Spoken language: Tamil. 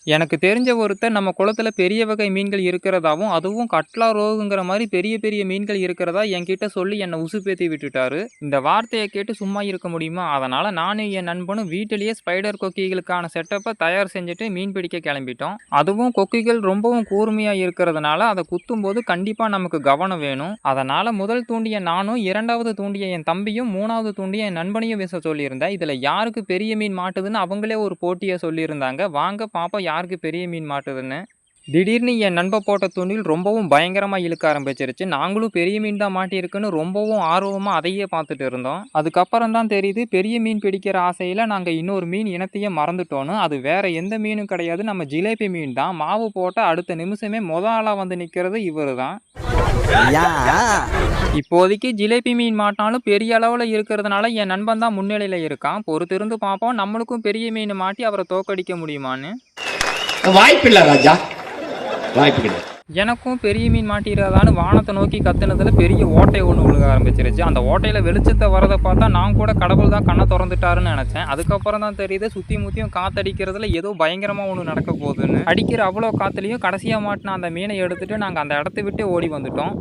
எனக்கு தெரிஞ்ச ஒருத்தர் நம்ம குளத்துல பெரிய வகை மீன்கள் இருக்கிறதாவும், அதுவும் கட்லா, ரோகுங்கிற மாரி பெரிய பெரிய மீன்கள் இருக்கிறதா என்கிட்ட சொல்லி என்ன உசுப்பேத்தி விட்டுட்டாரு. இந்த வார்த்தைய கேட்டு சும்மா இருக்க முடியுமா? அதனால நானும் என் நண்பனும் வீட்டிலேயே ஸ்பைடர் கொக்கிகளுக்கான செட்டப்ப தயார் செஞ்சுட்டு மீன் பிடிக்க கிளம்பிட்டோம். அதுவும் கொக்கிகள் ரொம்பவும் கூர்மையா இருக்கிறதுனால அத குத்தும்போது கண்டிப்பா நமக்கு கவனம் வேணும். அதனால முதல் தூண்டிய நானும், 2வது தூண்டிய என் தம்பியும், 3வது தூண்டிய என் நண்பனையும் வீச சொல்லியிருந்தேன். இதுல யாருக்கு பெரிய மீன் மாட்டுதுன்னு அவங்களே ஒரு போட்டிய சொல்லியிருந்தாங்க. வாங்க பாப்போம் யாருக்கு பெரிய மீன் மாட்டுதுன்னு. திடீர்னு என் நண்பன் போட்ட தூண்டில் ரொம்பவும் பயங்கரமா இழுக்க ஆரம்பிச்சிருச்சு. நாங்களும் பெரிய மீன் தான் மாட்டியிருக்குன்னு ரொம்பவும் ஆர்வமா அதையே பார்த்துட்டு இருந்தோம். அதுக்கப்புறம் தான் தெரியுது பெரிய மீன் பிடிக்கிற ஆசையில நாங்க இன்னொரு மீன் இனத்தையே மறந்துட்டோன்னு. அது வேற எந்த மீனும் கிடையாது, நம்ம ஜிலேபி மீன் தான். மாவு போட்ட அடுத்த நிமிஷமே ஆளா வந்து நிக்கிறது இவரு தான். இப்போதைக்கு ஜிலேபி மீன் மாட்டினாலும் பெரிய அளவுல இருக்கிறதுனால என் நண்பன் தான் முன்னிலையில இருக்கான். பொறுத்திருந்து பார்ப்போம் நம்மளுக்கும் பெரிய மீன் மாட்டி அவரை தோக்கடிக்க முடியுமான்னு. வாய்ப்பில்ல ராஜா, வாய்ப்பு கிடையாது. எனக்கும் பெரிய மீன் மாட்டிடாதான்னு வானத்தை நோக்கி கத்துனதுல பெரிய ஓட்டை ஒன்று விழுக ஆரம்பிச்சிருச்சு. அந்த ஓட்டையில வெளிச்சத்தை வரதை பார்த்தா நான் கூட கடவுள் தான் கண்ணை திறந்துட்டாருன்னு நினைச்சேன். அதுக்கப்புறம் தான் தெரியுது சுத்தி முத்தியும் காத்தடிக்கிறதுல ஏதோ பயங்கரமா ஒன்று நடக்க போகுதுன்னு. அடிக்கிற அவ்வளோ காத்துலையும் கடைசியா மாட்டின அந்த மீனை எடுத்துட்டு நாங்க அந்த இடத்த விட்டு ஓடி வந்துட்டோம்.